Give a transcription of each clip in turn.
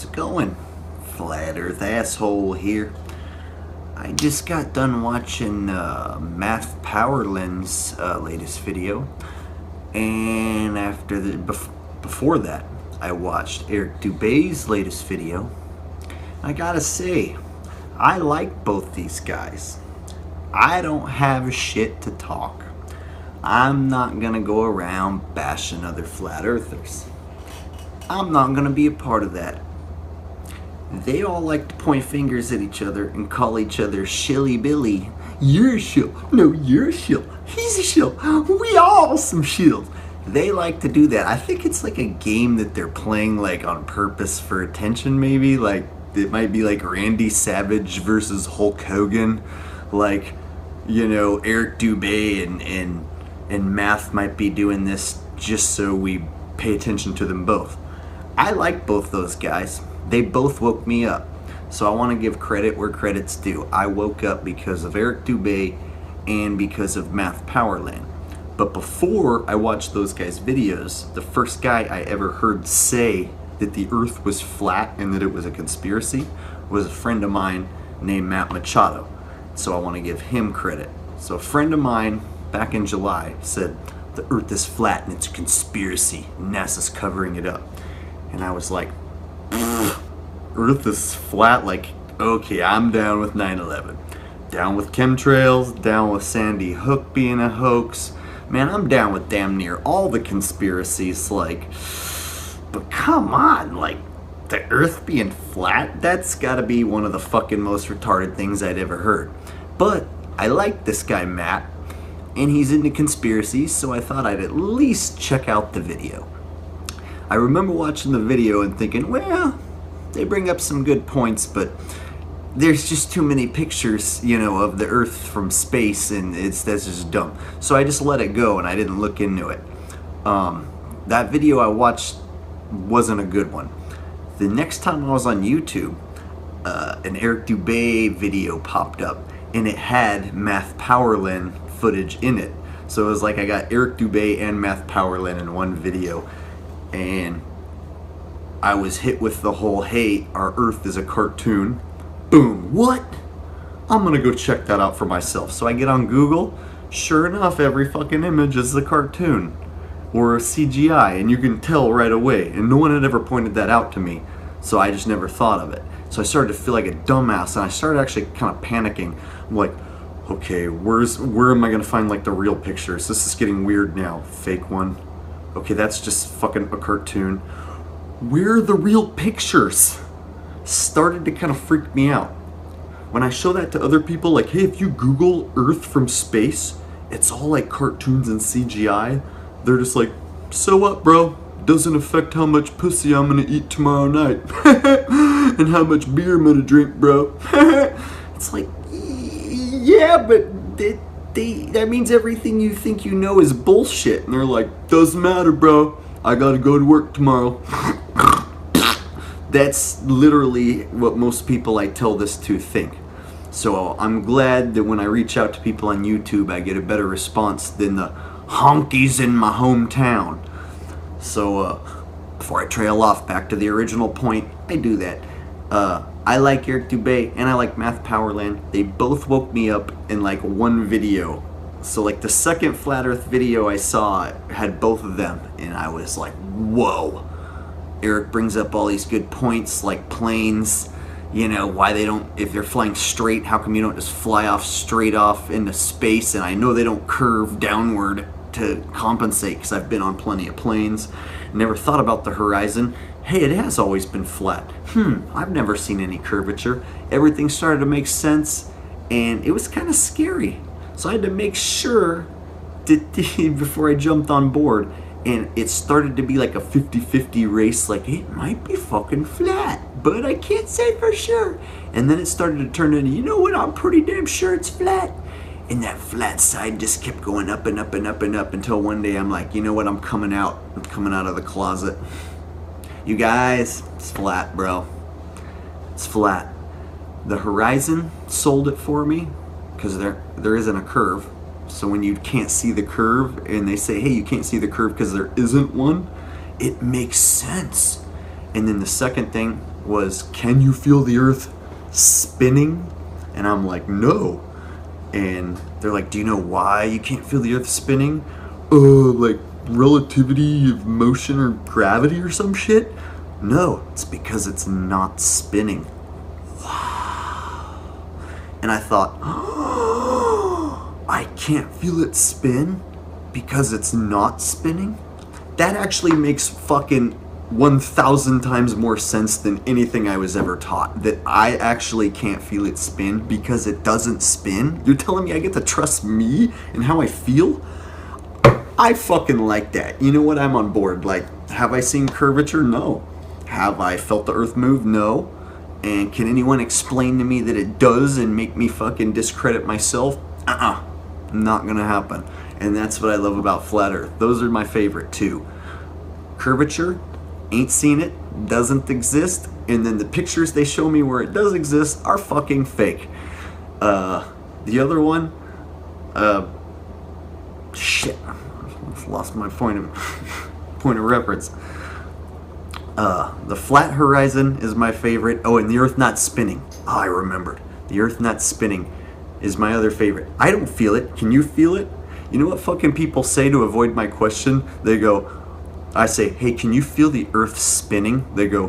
How's it going? Flat Earth asshole here. I just got done watching Math Powerland's latest video, and before that, I watched Eric Dubé's latest video. I gotta say, I like both these guys. I don't have shit to talk. I'm not gonna go around bashing other flat earthers. I'm not gonna be a part of that. They all like to point fingers at each other and call each other Shilly Billy. You're a shill. No, you're a shill. He's a shill. We all some shills. They like to do that. I think it's like a game that they're playing like on purpose for attention, maybe. Like it might be like Randy Savage versus Hulk Hogan. Like, you know, Eric Dubé and Math might be doing this just so we pay attention to them both. I like both those guys. They both woke me up. So I want to give credit where credit's due. I woke up because of Eric Dubé and because of Math Powerland. But before I watched those guys' videos, the first guy I ever heard say that the earth was flat and that it was a conspiracy was a friend of mine named Matt Machado. So I want to give him credit. So a friend of mine back in July said, the earth is flat and it's a conspiracy. NASA's covering it up. And I was like, earth is flat? Like, okay, I'm down with 9/11. Down with chemtrails, down with Sandy Hook being a hoax. Man, I'm down with damn near all the conspiracies, like, but come on, like, the earth being flat? That's gotta be one of the fucking most retarded things I'd ever heard. But I like this guy, Matt, and he's into conspiracies, so I thought I'd at least check out the video. I remember watching the video and thinking, well, they bring up some good points, but there's just too many pictures, you know, of the earth from space, and that's just dumb. So I just let it go and I didn't look into it. That video I watched wasn't a good one. The next time I was on YouTube, an Eric Dubé video popped up and it had Math Powerland footage in it. So it was like I got Eric Dubé and Math Powerland in one video, and I was hit with the whole, hey, our earth is a cartoon. Boom, what? I'm gonna go check that out for myself. So I get on Google, sure enough, every fucking image is a cartoon or a CGI, and you can tell right away, and no one had ever pointed that out to me, so I just never thought of it. So I started to feel like a dumbass, and I started actually kind of panicking. I'm like, okay, where am I gonna find like the real pictures? This is getting weird now. Fake one. Okay, that's just fucking a cartoon. Where are the real pictures? Started to kind of freak me out. When I show that to other people, like, hey, if you Google Earth from space, it's all like cartoons and CGI. They're just like, so what, bro? Doesn't affect how much pussy I'm gonna eat tomorrow night. And how much beer I'm gonna drink, bro. It's like, yeah, but that means everything you think you know is bullshit. And they're like, doesn't matter, bro. I gotta go to work tomorrow. That's literally what most people I tell this to think. So I'm glad that when I reach out to people on YouTube, I get a better response than the honkies in my hometown. So before I trail off back to the original point, I do that. I like Eric Dubé and I like Math Powerland. They both woke me up in like one video. So like the second Flat Earth video I saw had both of them, and I was like, whoa. Eric brings up all these good points, like planes, you know, why they don't, if they're flying straight, how come you don't just fly off straight off into space? And I know they don't curve downward to compensate, because I've been on plenty of planes. Never thought about the horizon. Hey, it has always been flat. I've never seen any curvature. Everything started to make sense, and it was kind of scary. So I had to make sure that before I jumped on board. And it started to be like a 50-50 race, like it might be fucking flat, but I can't say for sure. And then it started to turn into, you know what, I'm pretty damn sure it's flat. And that flat side just kept going up and up and up and up until one day I'm like, you know what, I'm coming out of the closet. You guys, it's flat, bro. It's flat. The horizon sold it for me, because there isn't a curve. So when you can't see the curve and they say, hey, you can't see the curve because there isn't one, it makes sense. And then the second thing, was, can you feel the earth spinning? And I'm like, no. And they're like, do you know why you can't feel the earth spinning? Like relativity of motion or gravity or some shit? No, it's because it's not spinning. Wow. And I thought, oh, I can't feel it spin because it's not spinning? That actually makes fucking 1,000 times more sense than anything I was ever taught. That I actually can't feel it spin because it doesn't spin? You're telling me I get to trust me and how I feel? I fucking like that. You know what? I'm on board. Like, have I seen curvature? No. Have I felt the earth move? No. And can anyone explain to me that it does and make me fucking discredit myself? Not gonna happen. And that's what I love about flat earth. Those are my favorite too. Curvature, ain't seen it, doesn't exist, and then the pictures they show me where it does exist are fucking fake. The other one, shit, I've lost my point of reference. The flat horizon is my favorite. Oh, and the earth not spinning. Oh, I remembered. The earth not spinning is my other favorite. I don't feel it. Can you feel it? You know what fucking people say to avoid my question? They go, I say, hey, can you feel the earth spinning? They go,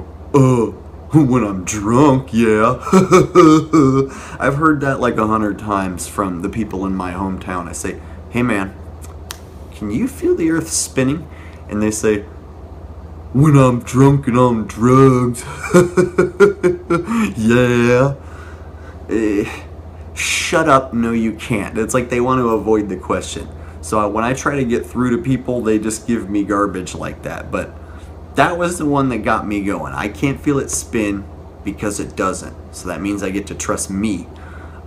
when I'm drunk, yeah. I've heard that like 100 times from the people in my hometown. I say, hey man, can you feel the earth spinning? And they say, when I'm drunk and on drugs. Yeah. Shut up, no you can't. It's like they want to avoid the question. So when I try to get through to people, they just give me garbage like that. But that was the one that got me going. I can't feel it spin because it doesn't. So that means I get to trust me.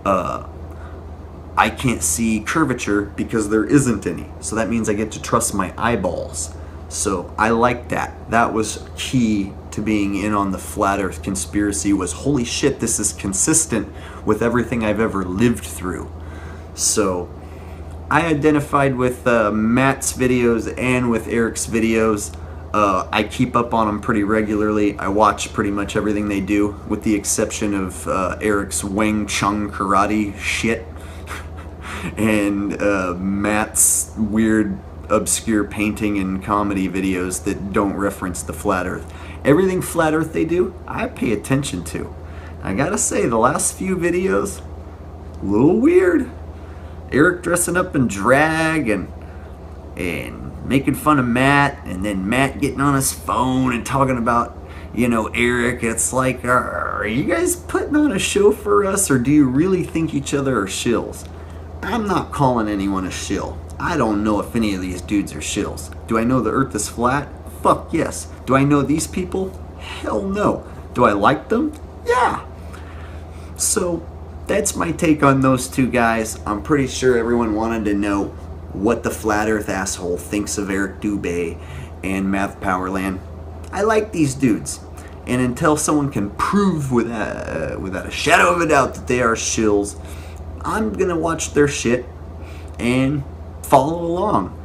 I can't see curvature because there isn't any. So that means I get to trust my eyeballs. So I like that. That was key to being in on the flat earth conspiracy, was holy shit, this is consistent with everything I've ever lived through. So I identified with Matt's videos and with Eric's videos. I keep up on them pretty regularly. I watch pretty much everything they do, with the exception of Eric's Wing Chun karate shit and Matt's weird obscure painting and comedy videos that don't reference the flat earth. Everything flat earth they do, I pay attention to. I gotta say, the last few videos, a little weird. Eric dressing up in drag and making fun of Matt, and then Matt getting on his phone and talking about, you know, Eric. It's like, are you guys putting on a show for us, or do you really think each other are shills? I'm not calling anyone a shill. I don't know if any of these dudes are shills. Do I know the earth is flat? Fuck yes. Do I know these people? Hell no. Do I like them? Yeah. So that's my take on those two guys. I'm pretty sure everyone wanted to know what the flat earth asshole thinks of Eric Dubé and Math Powerland. I like these dudes. And until someone can prove without a shadow of a doubt that they are shills, I'm gonna watch their shit and follow along.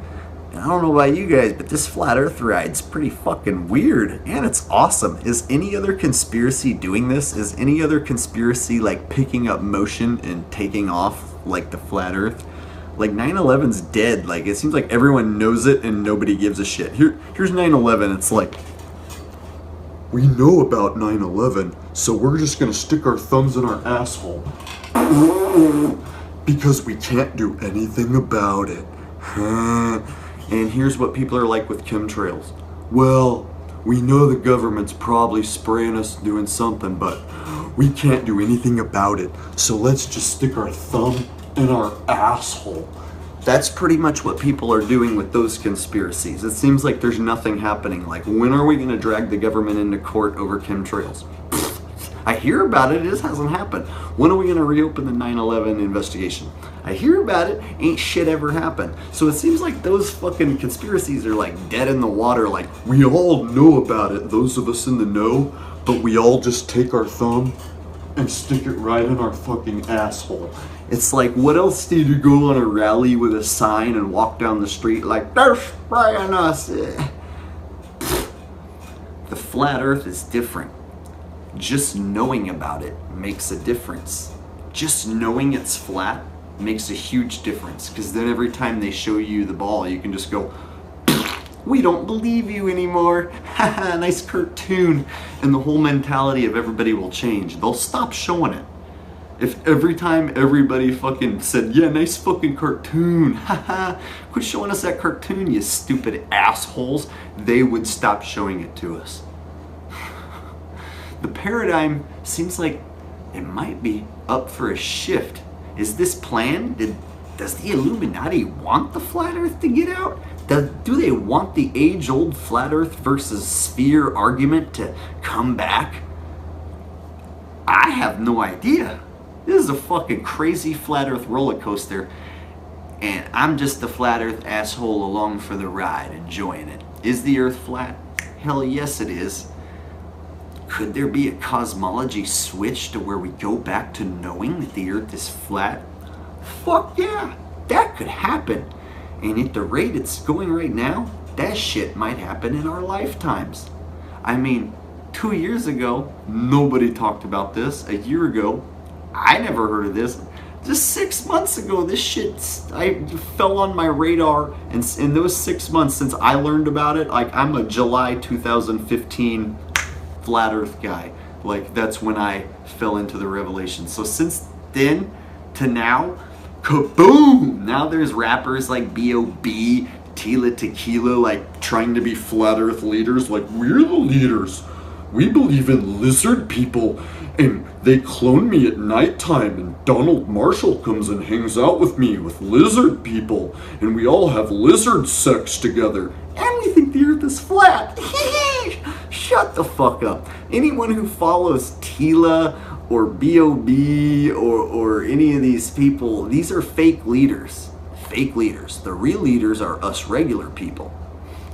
And I don't know about you guys, but this flat earth ride's pretty fucking weird, and it's awesome. Is any other conspiracy doing this? Is any other conspiracy like picking up motion and taking off like the flat earth? Like 9/11's dead. Like it seems like everyone knows it and nobody gives a shit. Here's 9/11. It's like, we know about 9/11, so we're just gonna stick our thumbs in our asshole because we can't do anything about it. And here's what people are like with chemtrails. Well, we know the government's probably spraying us doing something, but we can't do anything about it. So let's just stick our thumb in our asshole. That's pretty much what people are doing with those conspiracies. It seems like there's nothing happening. Like, when are we going to drag the government into court over chemtrails? I hear about it, it just hasn't happened. When are we going to reopen the 9/11 investigation? I hear about it, ain't shit ever happened. So it seems like those fucking conspiracies are like dead in the water. Like, we all know about it, those of us in the know, but we all just take our thumb and stick it right in our fucking asshole. It's like, what else do you go on a rally with a sign and walk down the street like, they're spraying us? The flat earth is different. just knowing about it makes a difference. Just knowing it's flat makes a huge difference, because then every time they show you the ball, you can just go, we don't believe you anymore. Haha, nice cartoon. And the whole mentality of everybody will change. They'll stop showing it. If every time everybody fucking said, yeah, nice fucking cartoon, haha, quit showing us that cartoon, you stupid assholes, they would stop showing it to us. The paradigm seems like it might be up for a shift. Is this planned? Does the Illuminati want the flat earth to get out? Do they want the age-old flat earth versus sphere argument to come back? I have no idea. This is a fucking crazy flat earth roller coaster, and I'm just a flat earth asshole along for the ride, enjoying it. Is the earth flat? Hell yes it is. Could there be a cosmology switch to where we go back to knowing that the earth is flat? Fuck yeah, that could happen. And at the rate it's going right now, that shit might happen in our lifetimes. I mean, 2 years ago, nobody talked about this. A year ago, I never heard of this. Just 6 months ago, this shit fell on my radar. And in those 6 months since I learned about it, like, I'm a July 2015 flat earth guy. Like, that's when I fell into the revelation. So since then to now, kaboom! Now there's rappers like B.O.B., Tila Tequila, like trying to be flat earth leaders. Like, we're the leaders. We believe in lizard people, and they clone me at nighttime, and Donald Marshall comes and hangs out with me with lizard people, and we all have lizard sex together, and we think the earth is flat. Shut the fuck up. Anyone who follows Tila or B.O.B. or any of these people, these are fake leaders. Fake leaders. The real leaders are us regular people.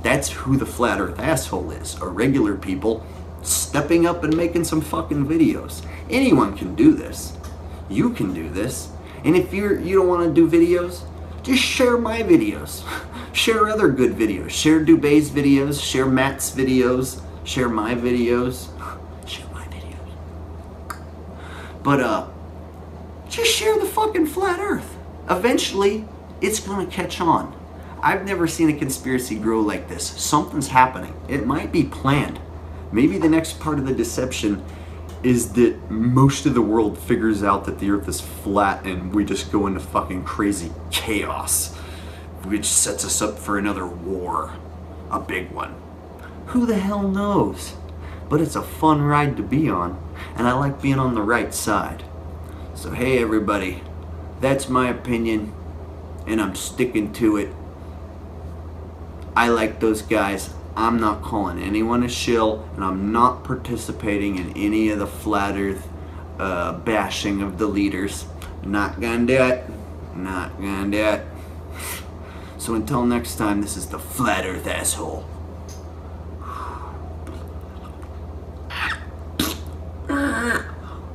That's who the flat earth asshole is. Are regular people stepping up and making some fucking videos. Anyone can do this. You can do this. And if you don't want to do videos, just share my videos. Share other good videos. Share Dubé's videos. Share Matt's videos. Share my videos. Share my videos. But just share the fucking flat earth. Eventually, it's gonna catch on. I've never seen a conspiracy grow like this. Something's happening. It might be planned. Maybe the next part of the deception is that most of the world figures out that the earth is flat and we just go into fucking crazy chaos, which sets us up for another war. A big one. Who the hell knows? But it's a fun ride to be on, and I like being on the right side. So hey everybody, that's my opinion, and I'm sticking to it. I like those guys. I'm not calling anyone a shill, and I'm not participating in any of the flat earth bashing of the leaders. Not gonna do it. Not gonna do it. So until next time, this is the flat earth asshole.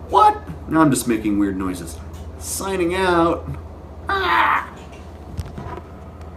What? Now I'm just making weird noises. Signing out.